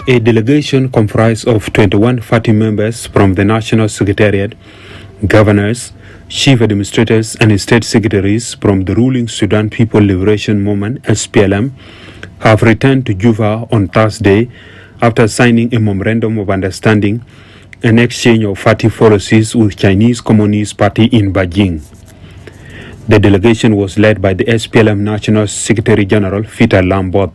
A delegation comprised of 21 party members from the National Secretariat, governors, chief administrators and state secretaries from the ruling Sudan People Liberation Movement (SPLM) have returned to Juba on Thursday after signing a memorandum of understanding and exchange of party policies with Chinese Communist Party in Beijing. The delegation was led by the SPLM National Secretary General Peter Lambert.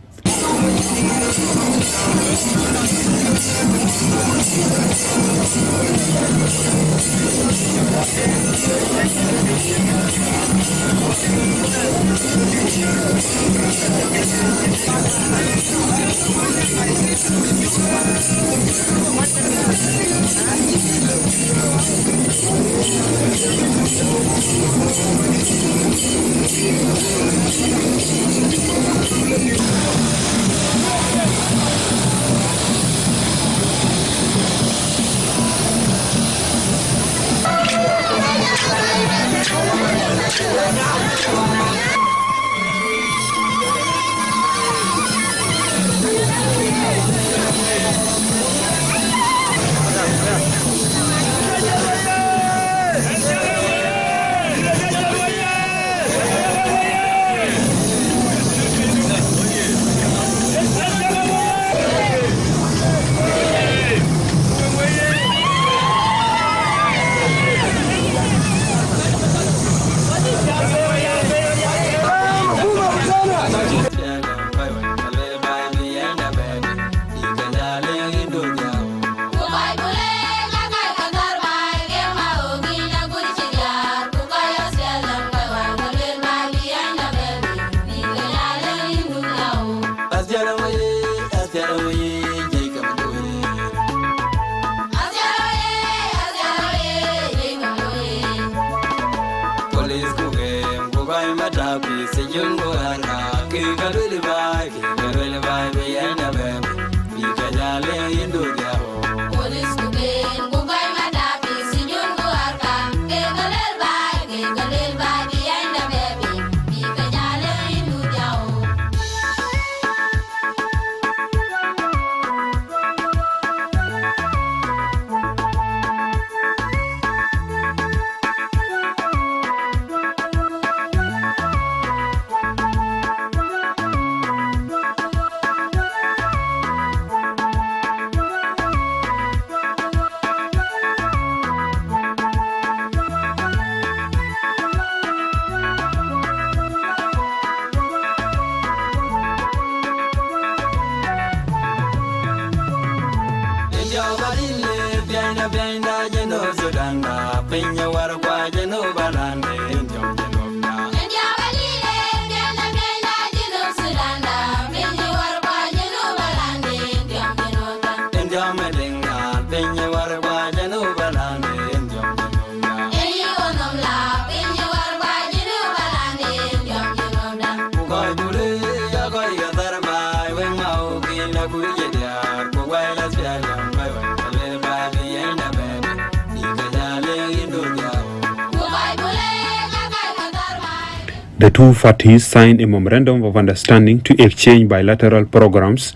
The two parties signed a memorandum of understanding to exchange bilateral programs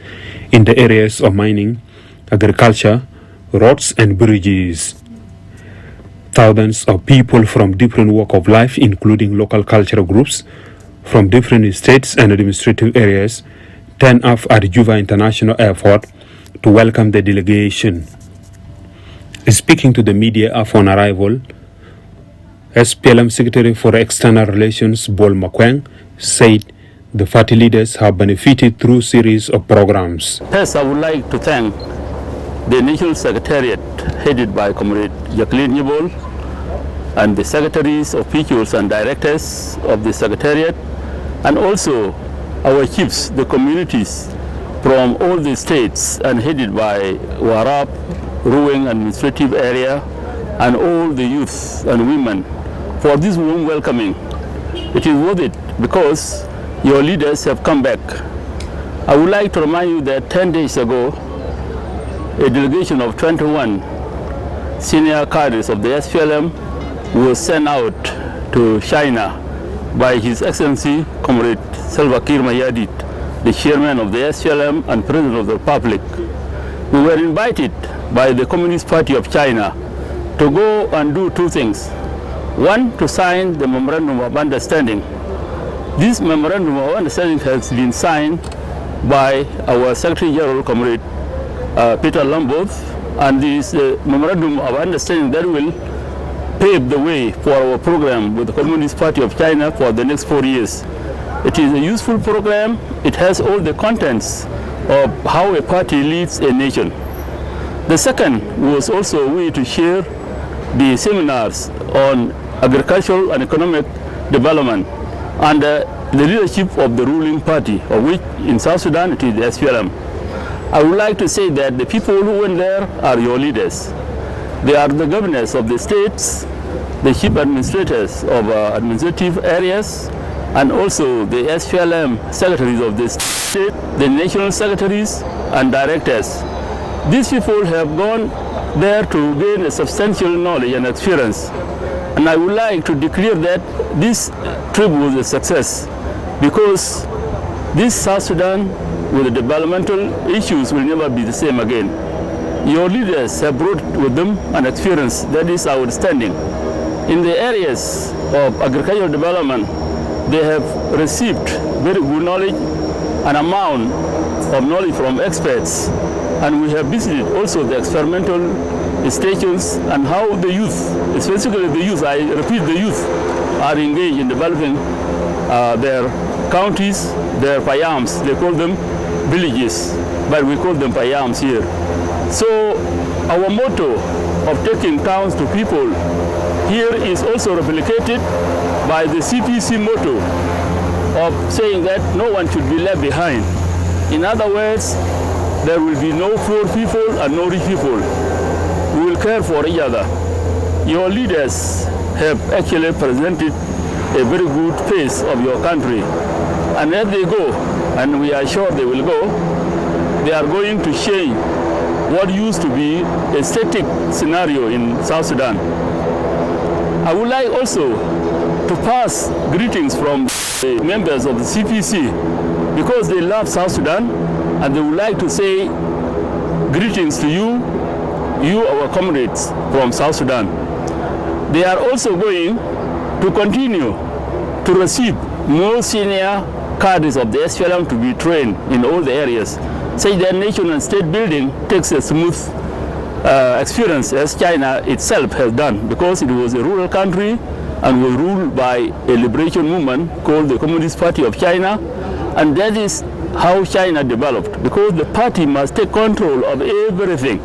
in the areas of mining, agriculture, roads and bridges. Thousands of people from different walks of life, including local cultural groups from different states and administrative areas, turned up at Juba International Airport to welcome the delegation. Speaking to the media upon arrival, SPLM Secretary for External Relations Bol Makweng said the party leaders have benefited through series of programs. First, I would like to thank the National Secretariat headed by Comrade Jacqueline Yebol, and the secretaries, officials and directors of the Secretariat, and also our chiefs, the communities from all the states and headed by Warab, Ruweng administrative area, and all the youth and women for this warm welcoming. It is worth it because your leaders have come back. I would like to remind you that 10 days ago, a delegation of 21 senior cadres of the SPLM was sent out to China by His Excellency Comrade Salva Kiir Mayardit, the chairman of the SPLM and President of the Republic. We were invited by the Communist Party of China to go and do two things. One, to sign the Memorandum of Understanding. This Memorandum of Understanding has been signed by our Secretary General, Comrade Peter Lambos, and this Memorandum of Understanding that will pave the way for our program with the Communist Party of China for the next 4 years. It is a useful program. It has all the contents of how a party leads a nation. The second was also a way to share the seminars on agricultural and economic development under the leadership of the ruling party, of which in South Sudan it is the SPLM. I would like to say that the people who went there are your leaders. They are the governors of the states, the chief administrators of administrative areas, and also the SPLM secretaries of the state, the national secretaries and directors. These people have gone there to gain a substantial knowledge and experience. And I would like to declare that this trip was a success because this South Sudan with the developmental issues will never be the same again. Your leaders have brought with them an experience that is outstanding. In the areas of agricultural development, they have received very good knowledge, an amount of knowledge from experts, and we have visited also the experimental stations and how the youth, especially the youth, I repeat, the youth are engaged in developing their counties, their payams. They call them villages, but we call them payams here. So our motto of taking towns to people here is also replicated by the CPC motto of saying that no one should be left behind. In other words, there will be no poor people and no rich people. We will care for each other. Your leaders have actually presented a very good face of your country. And as they go, and we are sure they will go, they are going to change what used to be a static scenario in South Sudan. I would like also to pass greetings from the members of the CPC because they love South Sudan and they would like to say greetings to you, our comrades from South Sudan. They are also going to continue to receive more senior cadres of the SPLM to be trained in all the areas, such that nation and state building takes a smooth experience as China itself has done, because it was a rural country and was ruled by a liberation movement called the Communist Party of China, and that is how China developed, because the party must take control of everything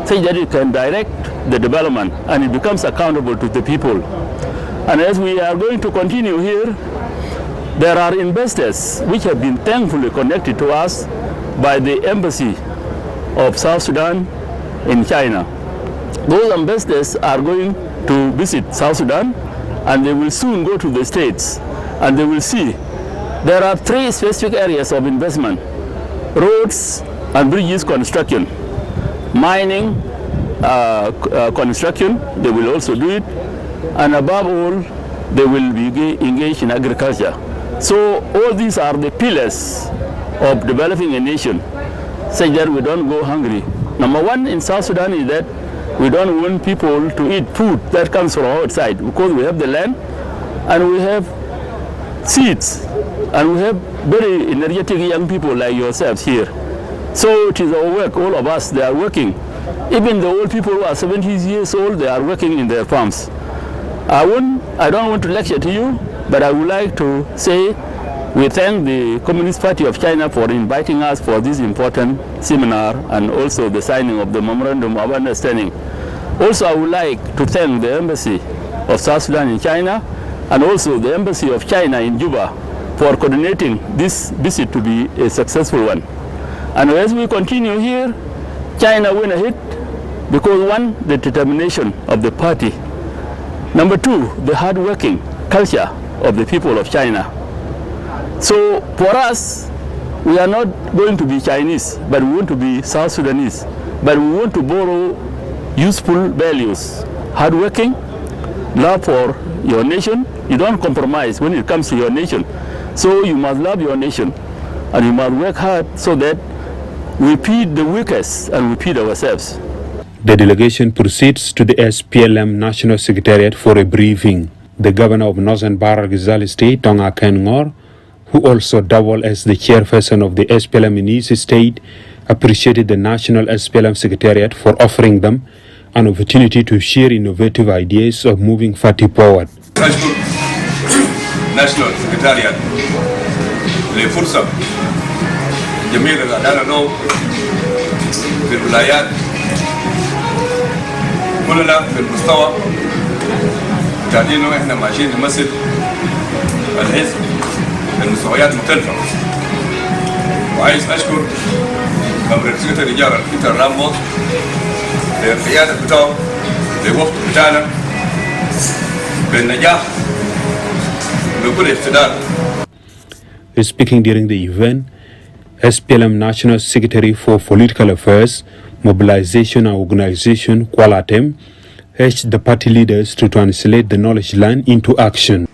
such that it can direct the development and it becomes accountable to the people. And as we are going to continue here, there are investors which have been thankfully connected to us by the embassy of South Sudan in China. Those ambassadors are going to visit South Sudan and they will soon go to the States and they will see there are 3 specific areas of investment: roads and bridges construction, mining construction, they will also do it, and above all, they will be engaged in agriculture. So all these are the pillars of developing a nation, such that we don't go hungry. Number one in South Sudan is that we don't want people to eat food that comes from outside, because we have the land and we have seeds and we have very energetic young people like yourselves here. So it is our work, all of us, they are working. Even the old people who are 70 years old, they are working in their farms. I don't want to lecture to you, but I would like to say We thank the Communist Party of China for inviting us for this important seminar and also the signing of the Memorandum of Understanding. Also, I would like to thank the Embassy of South Sudan in China and also the Embassy of China in Juba for coordinating this visit to be a successful one. And as we continue here, China went ahead because one, the determination of the party. Number two, the hard-working culture of the people of China. So for us, we are not going to be Chinese, but we want to be South Sudanese. But we want to borrow useful values, hardworking, love for your nation. You don't compromise when it comes to your nation. So you must love your nation, and you must work hard so that we feed the weakest and we feed ourselves. The delegation proceeds to the SPLM National Secretariat for a briefing. The governor of Northern Bahr Ghazal State, Tonga Ken Ngor, who also doubled as the chairperson of the SPLM in his state, appreciated the National SPLM Secretariat for offering them an opportunity to share innovative ideas of moving party forward. National Secretariat لفرصة جميلة قاعدة له في الولايات كلنا في المستوى قاعدين احنا ماشيين نمثل الحزب المستويات مختلفة. وعايز أشكر أمر السكرتير الجنرال بيتر راموس للقيادة بتاعه للوفد بتاعنا بالنجاح بكل اقتدار. Speaking during the event, SPLM National Secretary for Political Affairs, Mobilization and Organization, Kwalatem, urged the party leaders to translate the knowledge learned into action.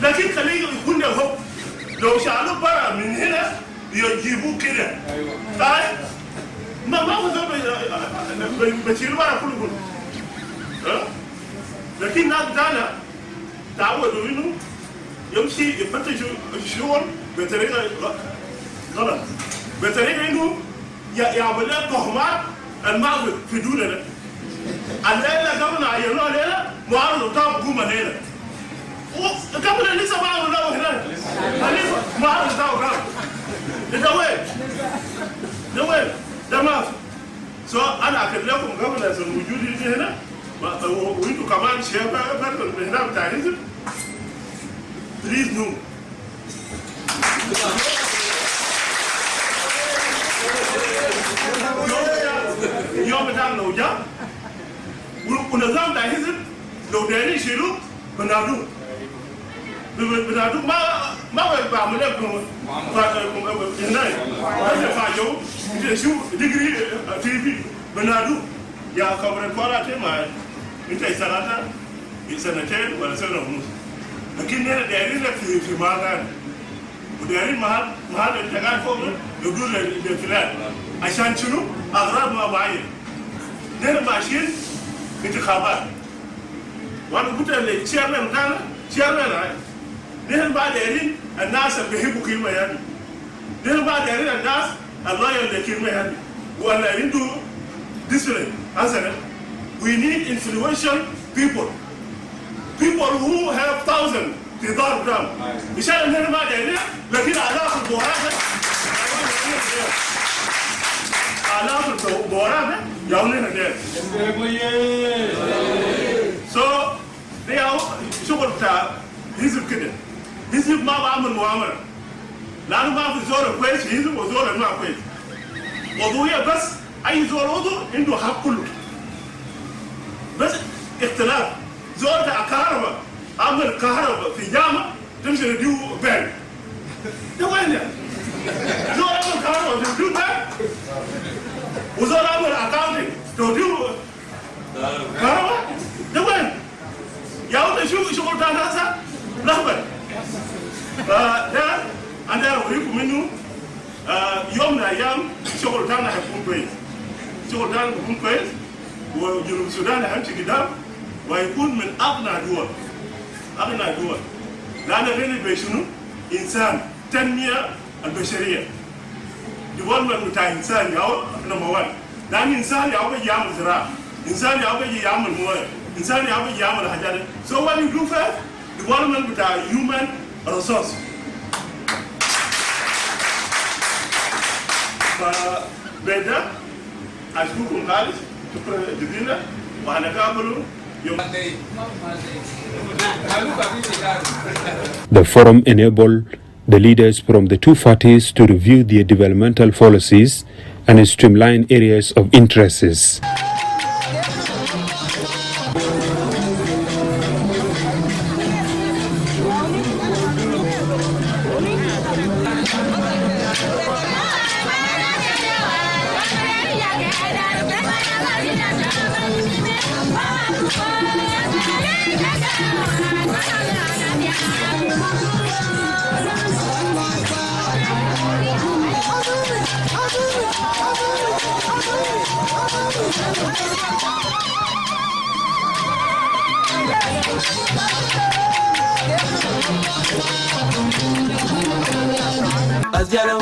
لكن خليه يكون له حب لو شالوا برا من هنا يجيبوه كده طيب ما هو بشيل برا كله لكن ناس دانا تعودوا انه يمشي يفتش الشغل بطريقه غلط بطريقه انه يعمل لها تهمات المعبد في دوننا الليله قبل عينوها ليله معارضه طاب قوم ليله قبل لسه معه له هنا معه له ده وين ده ما سو انا اكد لكم قبل وجودي هنا وانتوا كمان شباب هنا بتاع الحزب بليز نو يوم بتاع لو جاء ونظام بتاع الحزب لو دايرين يشيلوه بنادوه بنادوه ما بعمل لكم هنا هذا فاجو شو ديجري في بنادوه يا خبر الكوره ما انت سنتين ولا سنه ونص لكن هنا دايرين لك في مهال ودايرين مهال التقال فوق يقول لفلان عشان شنو اغراض ما معين هنا ماشيين انتخابات وانا قلت للشيرمان بتاعنا شيرمان هاي نحن بعد دايرين الناس اللي بيحبوا كلمه يعني نحن بعد دايرين الناس الله يلي كلمه يعني ولا عنده discipline حسنا. We need influential people who have thousands في دار قدام مشان نحن بعد دايرين لكن آلاف البورات آلاف البورات يعملون هذا so ده شغل بتاع حزب كده. حزب ما بعمل مؤامرة لأنه ما في زول كويس حزب وزول ما كويس وضوية بس أي زول عضو عنده حق كله بس اختلاف زول بتاع كهرباء عمل كهرباء في جامعة تمشي نديو بان ده وين يعني؟ زول عمل كهرباء تديو بان وزول عمل أكاونتنج تديو كهرباء ده وين؟ يا ولد شو شغل بتاع ناسا لخبط فده أنا أريكم منه يوم من الأيام شغل بتاعنا هيكون كويس شغل بتاعنا هيكون كويس وجنوب السودان هيمشي قدام وهيكون من أغنى دول لأن غير بيشنو إنسان تنمية البشرية development بتاع إنسان ياو number one لأن إنسان ياو بيجي يعمل زراعة إنسان ياو بيجي يعمل مويه إنسان ياو بيجي يعمل حاجات so what you do first development بتاع human resource فبدا أشكركم خالص شكرا جزيلا وهنقابلوا يوم The forum enabled the leaders from the two parties to review their developmental policies and streamline areas of interests. As yellow,